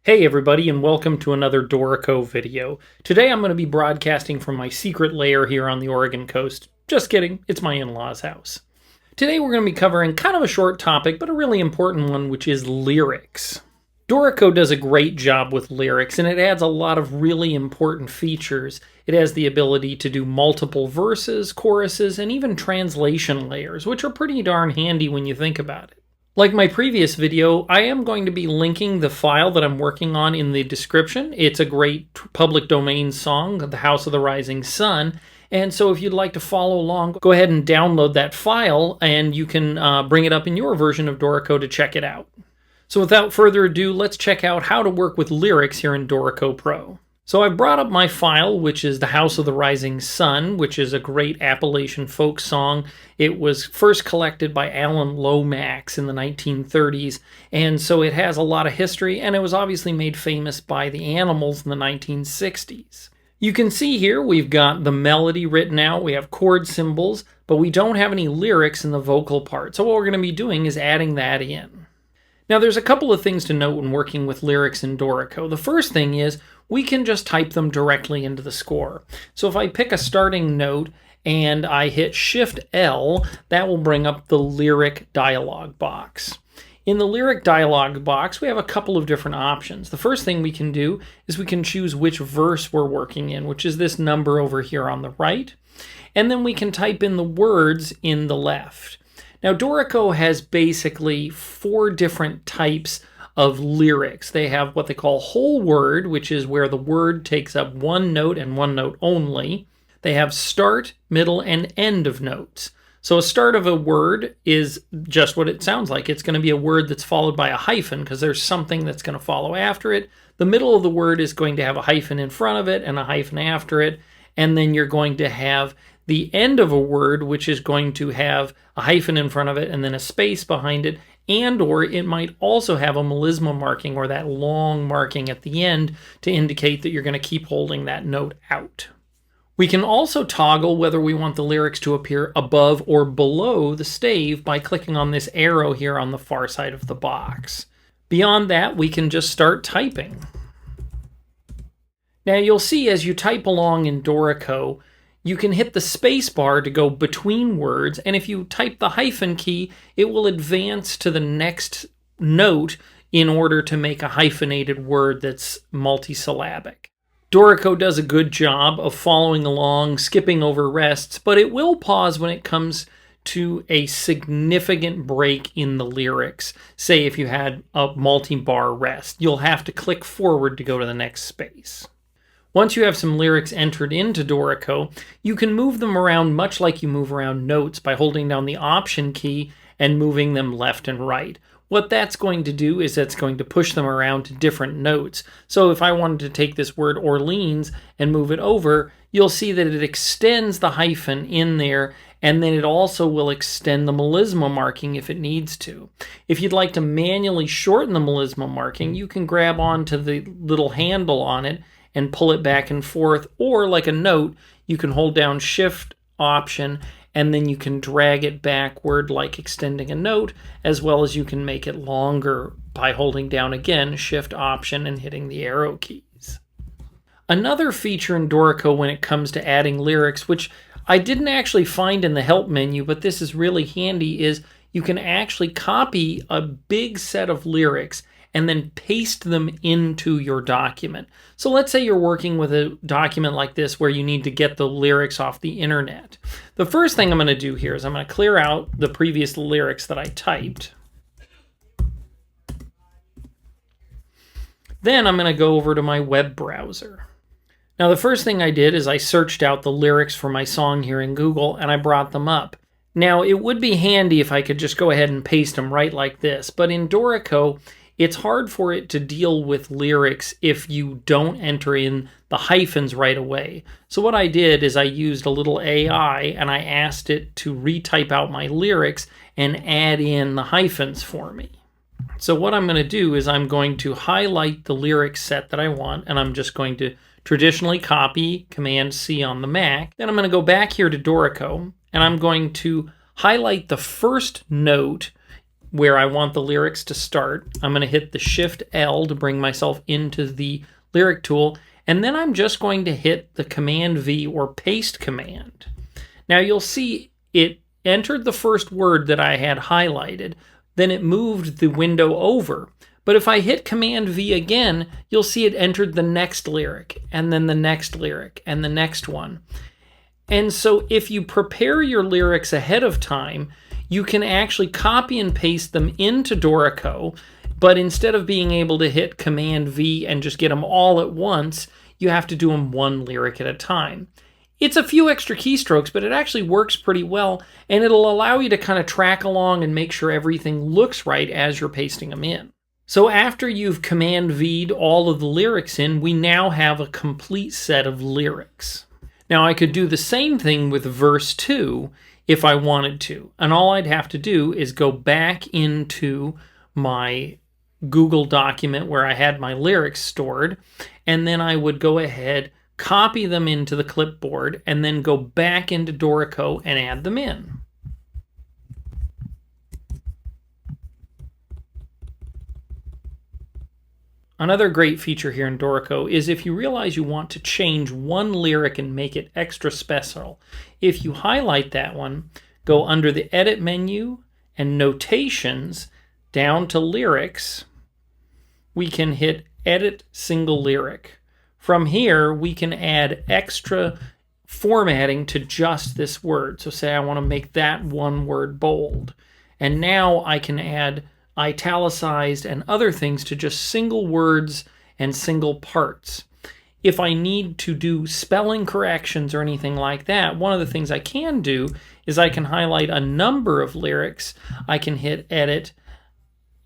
Hey everybody, and welcome to another Dorico video. Today I'm going to be broadcasting from my secret lair here on the Oregon coast. Just kidding, it's my in-laws' house. Today we're going to be covering kind of a short topic, but a really important one, which is lyrics. Dorico does a great job with lyrics, and it adds a lot of really important features. It has the ability to do multiple verses, choruses, and even translation layers, which are pretty darn handy when you think about it. Like my previous video, I am going to be linking the file that I'm working on in the description. It's a great public domain song, The House of the Rising Sun. And so if you'd like to follow along, go ahead and download that file and you can bring it up in your version of Dorico to check it out. So without further ado, let's check out how to work with lyrics here in Dorico Pro. So I brought up my file, which is The House of the Rising Sun, which is a great Appalachian folk song. It was first collected by Alan Lomax in the 1930s, and so it has a lot of history, and it was obviously made famous by the Animals in the 1960s. You can see here we've got the melody written out, we have chord symbols, but we don't have any lyrics in the vocal part. So what we're going to be doing is adding that in. Now there's a couple of things to note when working with lyrics in Dorico. The first thing is we can just type them directly into the score. So if I pick a starting note and I hit Shift L, that will bring up the lyric dialog box. In the lyric dialog box, we have a couple of different options. The first thing we can do is we can choose which verse we're working in, which is this number over here on the right. And then we can type in the words in the left. Now, Dorico has basically 4 different types of lyrics. They have what they call whole word, which is where the word takes up one note and one note only. They have start, middle, and end of notes. So a start of a word is just what it sounds like. It's going to be a word that's followed by a hyphen because there's something that's going to follow after it. The middle of the word is going to have a hyphen in front of it and a hyphen after it. And then you're going to have the end of a word, which is going to have a hyphen in front of it and then a space behind it, and or it might also have a melisma marking or that long marking at the end to indicate that you're going to keep holding that note out. We can also toggle whether we want the lyrics to appear above or below the stave by clicking on this arrow here on the far side of the box. Beyond that, we can just start typing. Now you'll see as you type along in Dorico, you can hit the space bar to go between words, and if you type the hyphen key, it will advance to the next note in order to make a hyphenated word that's multisyllabic. Dorico does a good job of following along, skipping over rests, but it will pause when it comes to a significant break in the lyrics. Say if you had a multi-bar rest, you'll have to click forward to go to the next space. Once you have some lyrics entered into Dorico, you can move them around much like you move around notes by holding down the Option key and moving them left and right. What that's going to do is that's going to push them around to different notes. So if I wanted to take this word Orleans and move it over, you'll see that it extends the hyphen in there, and then it also will extend the melisma marking if it needs to. If you'd like to manually shorten the melisma marking, you can grab onto the little handle on it and pull it back and forth, or like a note, you can hold down Shift Option and then you can drag it backward like extending a note, as well as you can make it longer by holding down again Shift Option and hitting the arrow keys. Another feature in Dorico when it comes to adding lyrics, which I didn't actually find in the help menu, but this is really handy, is you can actually copy a big set of lyrics and then paste them into your document. So let's say you're working with a document like this where you need to get the lyrics off the internet. The first thing I'm going to do here is I'm going to clear out the previous lyrics that I typed. Then I'm going to go over to my web browser. Now the first thing I did is I searched out the lyrics for my song here in Google and I brought them up. Now it would be handy if I could just go ahead and paste them right like this, but in Dorico, it's hard for it to deal with lyrics if you don't enter in the hyphens right away. So what I did is I used a little AI and I asked it to retype out my lyrics and add in the hyphens for me. So what I'm going to do is I'm going to highlight the lyric set that I want, and I'm just going to traditionally copy Command-C on the Mac. Then I'm going to go back here to Dorico, and I'm going to highlight the first note where I want the lyrics to start. I'm going to hit the Shift L to bring myself into the lyric tool, and then I'm just going to hit the Command V or paste command. Now you'll see it entered the first word that I had highlighted, then it moved the window over. But if I hit Command V again, you'll see it entered the next lyric, and then the next lyric, and the next one. And so if you prepare your lyrics ahead of time, you can actually copy and paste them into Dorico, but instead of being able to hit Command V and just get them all at once, you have to do them one lyric at a time. It's a few extra keystrokes, but it actually works pretty well, and it'll allow you to kind of track along and make sure everything looks right as you're pasting them in. So after you've Command V'd all of the lyrics in, we now have a complete set of lyrics. Now I could do the same thing with verse 2 if I wanted to, and all I'd have to do is go back into my Google document where I had my lyrics stored, and then I would go ahead, copy them into the clipboard, and then go back into Dorico and add them in. Another great feature here in Dorico is if you realize you want to change one lyric and make it extra special, if you highlight that one, go under the Edit menu and Notations, down to Lyrics, we can hit Edit Single Lyric. From here, we can add extra formatting to just this word. So say I want to make that one word bold. And now I can add italicized and other things to just single words and single parts. If I need to do spelling corrections or anything like that, one of the things I can do is I can highlight a number of lyrics. I can hit Edit,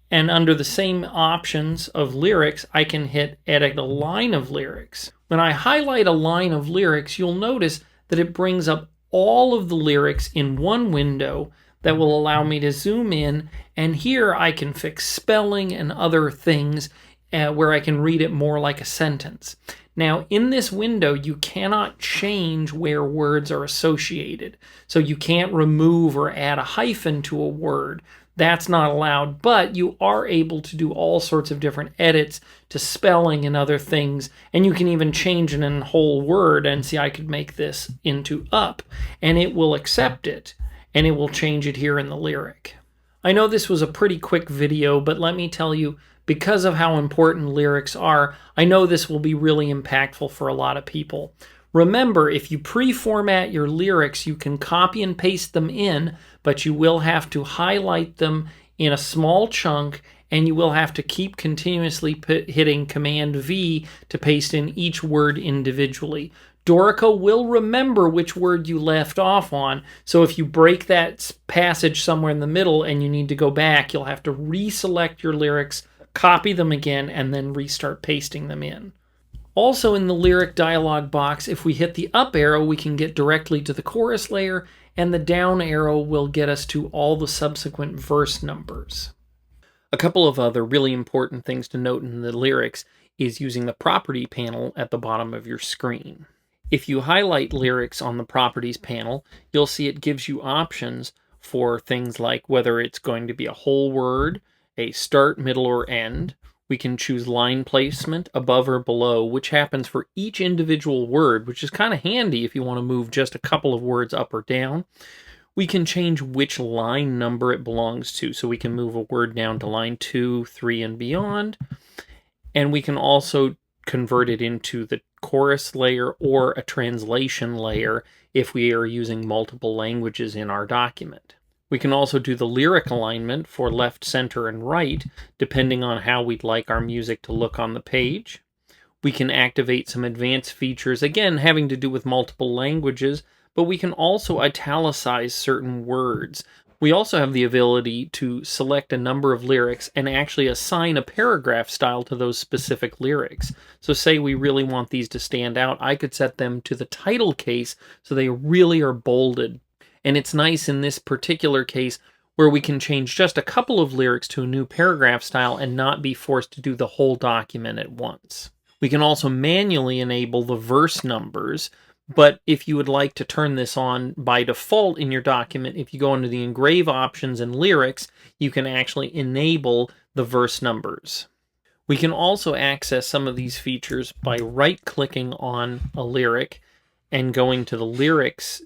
and under the same options of lyrics, I can hit Edit a line of lyrics. When I highlight a line of lyrics, you'll notice that it brings up all of the lyrics in one window that will allow me to zoom in, and here I can fix spelling and other things where I can read it more like a sentence. Now, in this window, you cannot change where words are associated. So you can't remove or add a hyphen to a word. That's not allowed, but you are able to do all sorts of different edits to spelling and other things, and you can even change it in a whole word and see I could make this into up, and it will accept it, and it will change it here in the lyric. I know this was a pretty quick video, but let me tell you, because of how important lyrics are, I know this will be really impactful for a lot of people. Remember, if you pre-format your lyrics, you can copy and paste them in, but you will have to highlight them in a small chunk, and you will have to keep continuously hitting Command V to paste in each word individually. Dorico will remember which word you left off on, so if you break that passage somewhere in the middle and you need to go back, you'll have to reselect your lyrics, copy them again, and then restart pasting them in. Also in the lyric dialog box, if we hit the up arrow, we can get directly to the chorus layer, and the down arrow will get us to all the subsequent verse numbers. A couple of other really important things to note in the lyrics is using the property panel at the bottom of your screen. If you highlight lyrics on the properties panel, you'll see it gives you options for things like whether it's going to be a whole word, a start, middle, or end. We can choose line placement above or below, which happens for each individual word, which is kind of handy if you want to move just a couple of words up or down. We can change which line number it belongs to, so we can move a word down to line 2, 3, and beyond. And we can also convert it into the chorus layer or a translation layer if we are using multiple languages in our document. We can also do the lyric alignment for left, center, and right, depending on how we'd like our music to look on the page. We can activate some advanced features, again, having to do with multiple languages, but we can also italicize certain words. We also have the ability to select a number of lyrics and actually assign a paragraph style to those specific lyrics. So say we really want these to stand out, I could set them to the title case so they really are bolded. And it's nice in this particular case where we can change just a couple of lyrics to a new paragraph style and not be forced to do the whole document at once. We can also manually enable the verse numbers But if you would like to turn this on by default in your document, if you go into the engrave options in Lryic, you can actually enable the verse numbers. We can also access some of these features by right-clicking on a lyric and going to the lyrics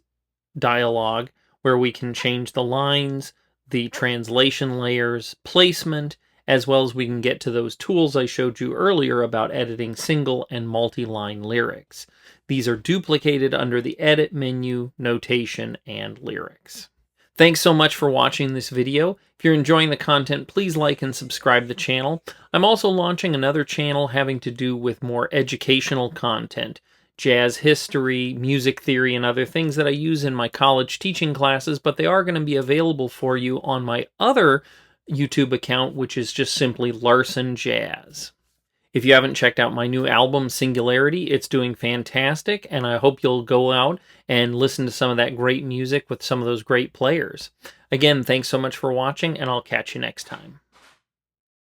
dialog, where we can change the lines, the translation layers, placement, as well as we can get to those tools I showed you earlier about editing single and multi-line lyrics. These are duplicated under the Edit menu, Notation, and Lyrics. Thanks so much for watching this video. If you're enjoying the content, please like and subscribe the channel. I'm also launching another channel having to do with more educational content, jazz history, music theory, and other things that I use in my college teaching classes, but they are going to be available for you on my other YouTube account, which is just simply Larsen Jazz. If you haven't checked out my new album, Singularity, it's doing fantastic, and I hope you'll go out and listen to some of that great music with some of those great players. Again, thanks so much for watching, and I'll catch you next time.